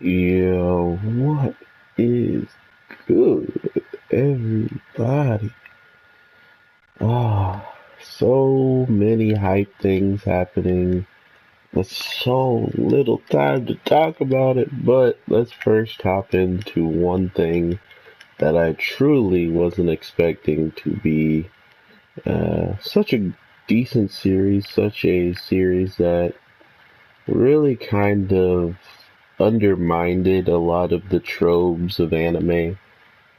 Yo, what is good, everybody? So many hype things happening, with so little time to talk about it. But let's first hop into one thing that I truly wasn't expecting to be such a decent series, such a series that really kind of undermined a lot of the tropes of anime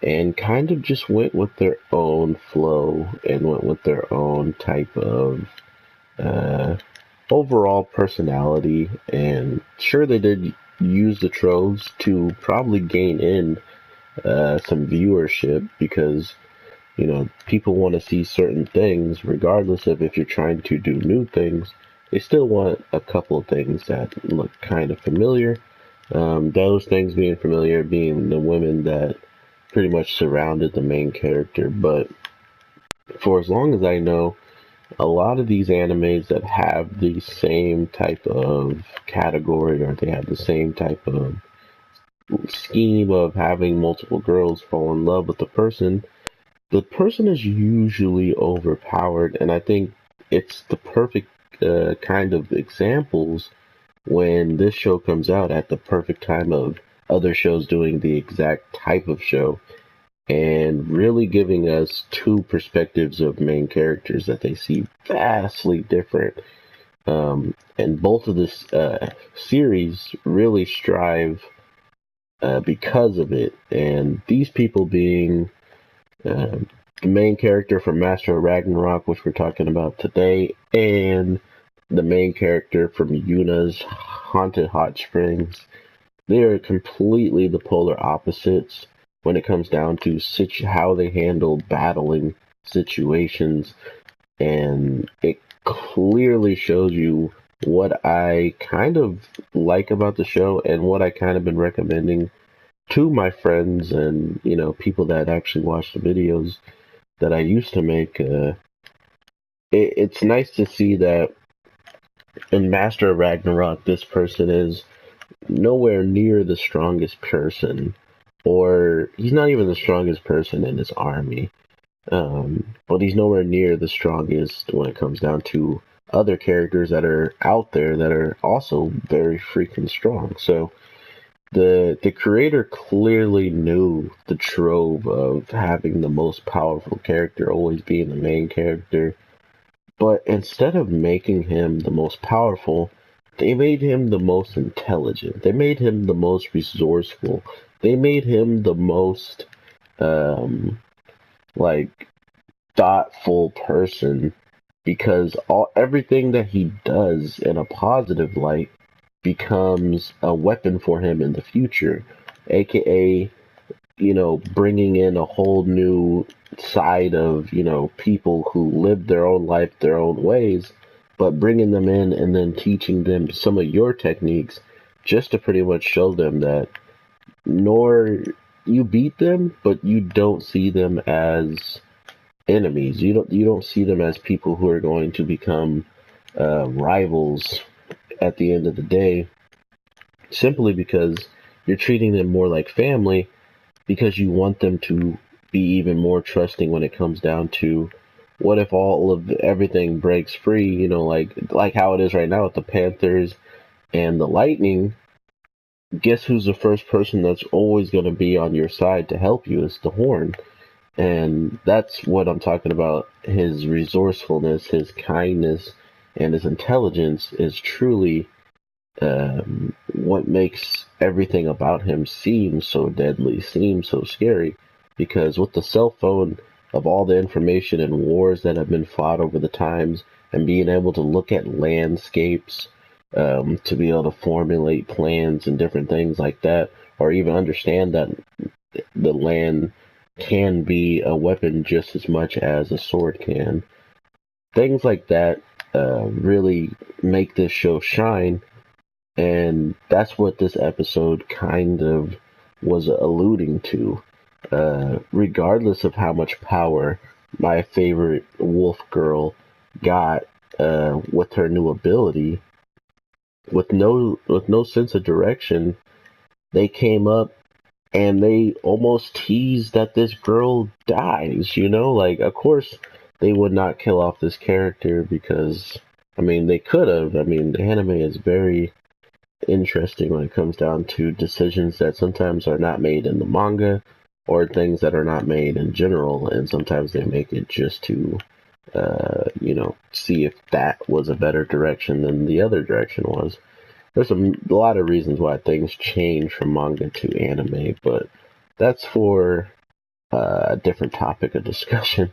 and kind of just went with their own flow and went with their own type of uh, overall personality. And sure, they did use the tropes to probably gain in some viewership because people want to see certain things regardless of if you're trying to do new things. They still want a couple of things that look kind of familiar. Those things being familiar being the women that pretty much surrounded the main character. But for as long as I know, a lot of these animes that have the same type of category or they have the same type of scheme of having multiple girls fall in love with the person is usually overpowered. And I think it's the perfect kind of examples when this show comes out at the perfect time of other shows doing the exact type of show and really giving us two perspectives of main characters that they see vastly different. And both of this series really strive because of it. And these people being the main character from Master of Ragnarok, which we're talking about today, and the main character from Yuna's Haunted Hot Springs. They are completely the polar opposites when it comes down to how they handle battling situations, and it clearly shows you what I kind of like about the show and what I kind of been recommending to my friends and people that actually watch the videos that I used to make. It's nice to see that in Master of Ragnarok, this person is nowhere near the strongest person, or he's not even the strongest person in his army. But he's nowhere near the strongest when it comes down to other characters that are out there that are also very freaking strong. So the creator clearly knew the trope of having the most powerful character always being the main character, but instead of making him the most powerful, they made him the most intelligent. They made him the most resourceful. They made him the most um like thoughtful person because everything that he does in a positive light becomes a weapon for him in the future, aka bringing in a whole new side of people who live their own life their own ways, but bringing them in and then teaching them some of your techniques just to pretty much show them that nor you beat them, but you don't see them as enemies. You don't see them as people who are going to become rivals at the end of the day, simply because you're treating them more like family because you want them to be even more trusting when it comes down to what if all of everything breaks free, like how it is right now with the Panthers and the Lightning. Guess who's the first person that's always going to be on your side to help you? Is the Horn. And that's what I'm talking about. His resourcefulness, his kindness, and his intelligence is truly what makes everything about him seem so deadly, seem so scary. Because with the cell phone of all the information and wars that have been fought over the times, and being able to look at landscapes, to be able to formulate plans and different things like that, or even understand that the land can be a weapon just as much as a sword can. Things like that really make this show shine, and that's what this episode kind of was alluding to. Regardless of how much power my favorite wolf girl got with her new ability, with no sense of direction, they came up and they almost teased that this girl dies, you know? Like, of course, they would not kill off this character because, I mean, they could have. I mean, anime is very interesting when it comes down to decisions that sometimes are not made in the manga or things that are not made in general, and sometimes they make it just to, see if that was a better direction than the other direction was. There's a lot of reasons why things change from manga to anime, but that's for a different topic of discussion.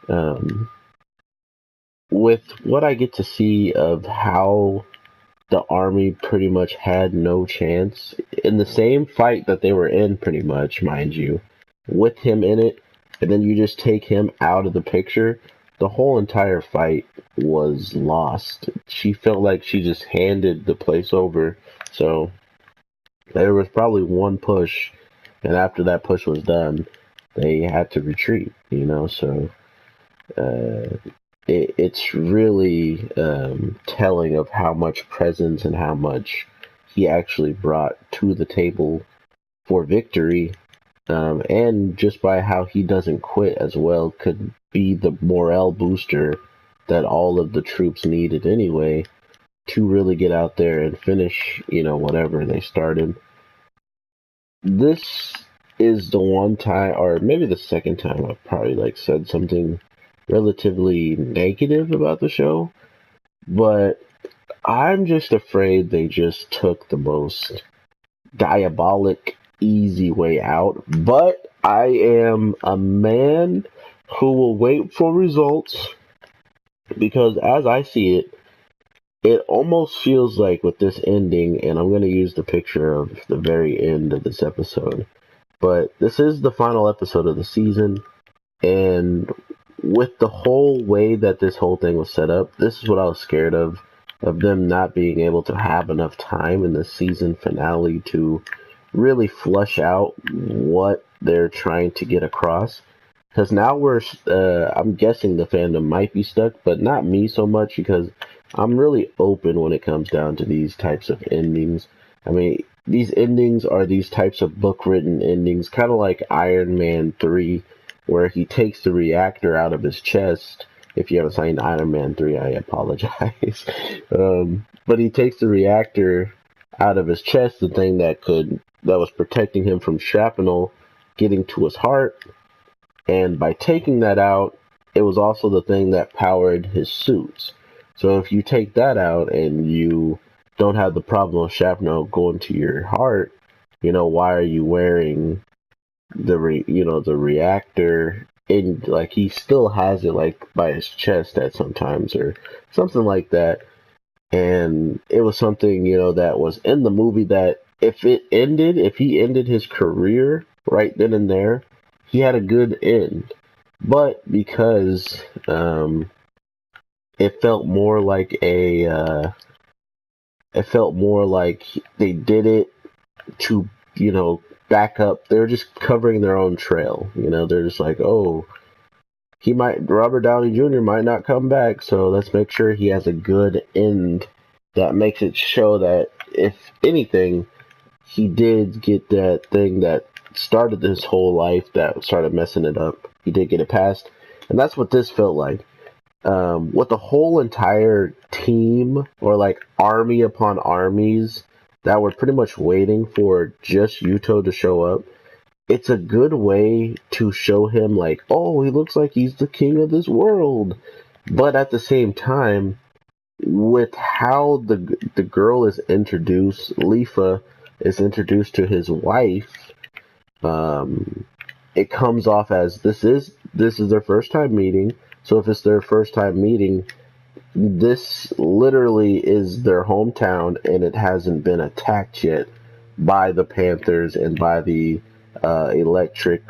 Um, with what I get to see of how the army pretty much had no chance in the same fight that they were in, pretty much, mind you, with him in it, and then you just take him out of the picture, the whole entire fight was lost. She felt like she just handed the place over. So there was probably one push, and after that push was done, they had to retreat, you know. So uh, it's really telling of how much presence and how much he actually brought to the table for victory, and just by how he doesn't quit as well could be the morale booster that all of the troops needed anyway to really get out there and finish, whatever they started. This is the one time, or maybe the second time, I've probably said something relatively negative about the show, but I'm just afraid they just took the most diabolic, easy way out. But I am a man who will wait for results because, as I see it, it almost feels like with this ending, and I'm going to use the picture of the very end of this episode, but this is the final episode of the season, and with the whole way that this whole thing was set up, this is what I was scared of them not being able to have enough time in the season finale to really flush out what they're trying to get across. Because now I'm guessing the fandom might be stuck, but not me so much because I'm really open when it comes down to these types of endings. I mean, these endings are these types of book-written endings, kind of like Iron Man 3, where he takes the reactor out of his chest. If you haven't seen Iron Man 3, I apologize. But he takes the reactor out of his chest, the thing that was protecting him from shrapnel getting to his heart. And by taking that out, it was also the thing that powered his suits. So if you take that out and you don't have the problem of shrapnel going to your heart, why are you wearing the reactor in, he still has it by his chest at sometimes or something like that. And it was something, that was in the movie that if he ended his career right then and there, he had a good end. But because it felt more like they did it to, back up. They're just covering their own trail. They're just like, oh, Robert Downey Jr. might not come back, so let's make sure he has a good end that makes it show that, if anything, he did get that thing that started his whole life that started messing it up. He did get it past, and that's what this felt like. With the whole entire team, or army upon armies, that were pretty much waiting for just Yuto to show up, it's a good way to show him oh, he looks like he's the king of this world. But at the same time, with how the girl is introduced, Lifa is introduced to his wife, it comes off as this is their first time meeting. So if it's their first time meeting, this literally is their hometown, and it hasn't been attacked yet by the Panthers and by the electric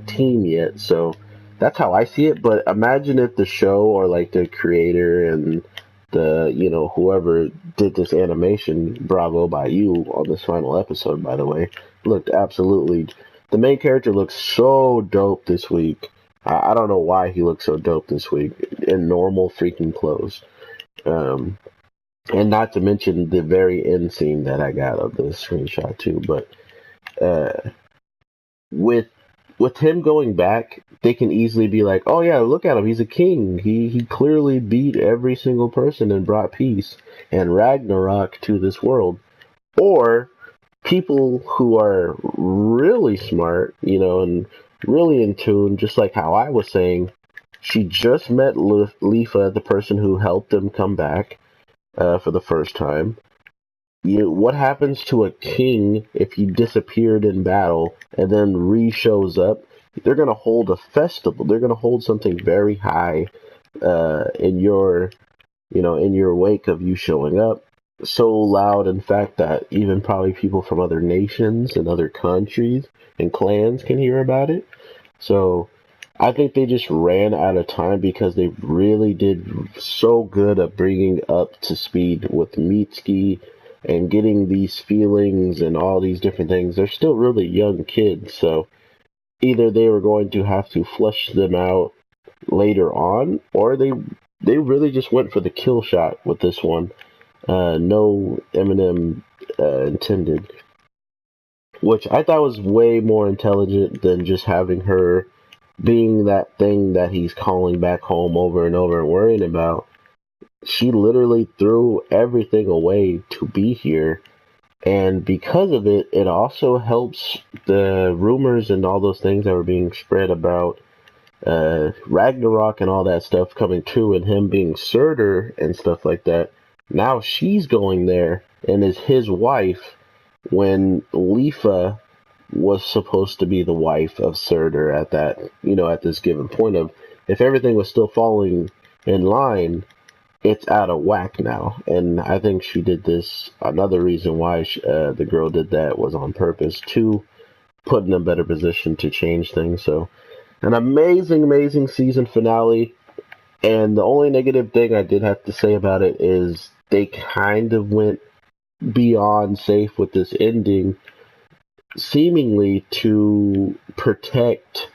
team yet. So that's how I see it. But imagine if the show, or the creator and the whoever did this animation, bravo by you on this final episode, by the way, looked absolutely, the main character looks so dope this week. I don't know why he looks so dope this week in normal freaking clothes. And not to mention the very end scene that I got of the screenshot too. But uh, with with him going back, they can easily be like, "Oh yeah, look at him. He's a king. He clearly beat every single person and brought peace and Ragnarok to this world." Or people who are really smart, and really in tune, just like how I was saying, she just met Lifa, the person who helped him come back for the first time. What happens to a king if he disappeared in battle and then re-shows up? They're gonna hold a festival. They're gonna hold something very high in your wake of you showing up. So loud, in fact, that even probably people from other nations and other countries and clans can hear about it. So I think they just ran out of time because they really did so good at bringing up to speed with Mitsuki and getting these feelings and all these different things. They're still really young kids, so either they were going to have to flush them out later on, or they really just went for the kill shot with this one. No Eminem intended, which I thought was way more intelligent than just having her being that thing that he's calling back home over and over and worrying about. She literally threw everything away to be here, and because of it, it also helps the rumors and all those things that were being spread about Ragnarok and all that stuff coming true, and him being Surtur and stuff like that. Now she's going there and is his wife when Lifa was supposed to be the wife of Surtur at that, at this given point of, if everything was still falling in line, it's out of whack now. And I think she did this. Another reason why the girl did that was on purpose to put in a better position to change things. So, an amazing, amazing season finale. And the only negative thing I did have to say about it is they kind of went beyond safe with this ending, seemingly to protect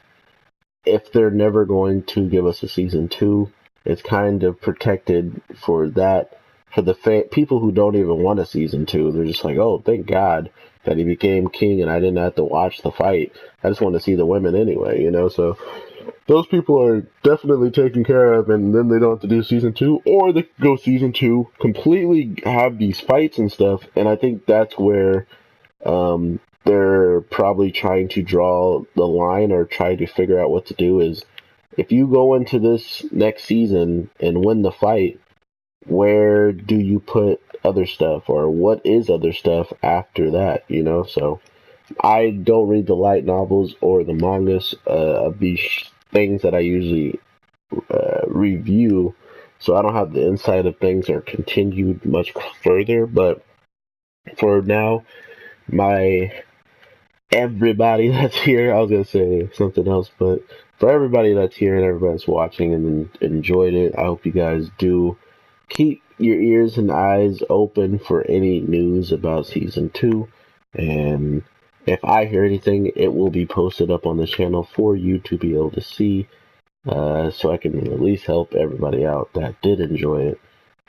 if they're never going to give us a season 2. It's kind of protected for that, for the people who don't even want a season 2. They're just like, oh, thank God that he became king and I didn't have to watch the fight. I just want to see the women anyway, so those people are definitely taken care of, and then they don't have to do season 2, or they go season 2, completely have these fights and stuff, and I think that's where they're probably trying to draw the line or try to figure out what to do is, if you go into this next season and win the fight, where do you put other stuff, or what is other stuff after that, So I don't read the light novels or the mangas of these things that I usually review, so I don't have the insight of things or continued much further. But for now, everybody that's here, I was gonna say something else, but for everybody that's here and everybody that's watching and enjoyed it, I hope you guys do keep your ears and eyes open for any news about season 2, and if I hear anything, it will be posted up on the channel for you to be able to see, so I can at least help everybody out that did enjoy it.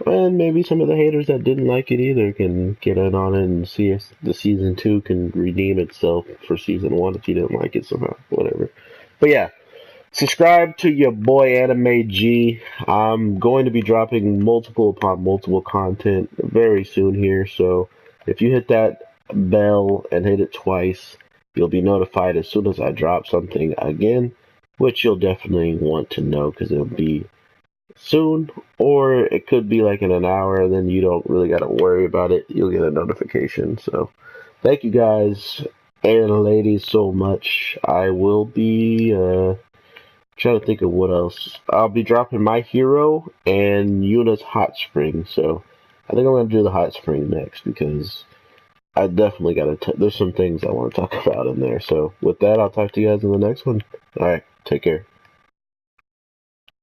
And maybe some of the haters that didn't like it either can get in on it and see if the season 2 can redeem itself for season 1 if you didn't like it somehow, whatever. But yeah, subscribe to your boy Anime G. I'm going to be dropping multiple upon multiple content very soon here, so if you hit that bell and hit it twice, you'll be notified as soon as I drop something again, which you'll definitely want to know because it'll be soon, or it could be like in an hour, and then you don't really got to worry about it. You'll get a notification. So thank you guys and ladies so much. I will be trying to think of what else. I'll be dropping My Hero and Yuna's Hot Spring, so I think I'm going to do the Hot Spring next because I definitely got to, there's some things I want to talk about in there. So with that, I'll talk to you guys in the next one. Alright, take care.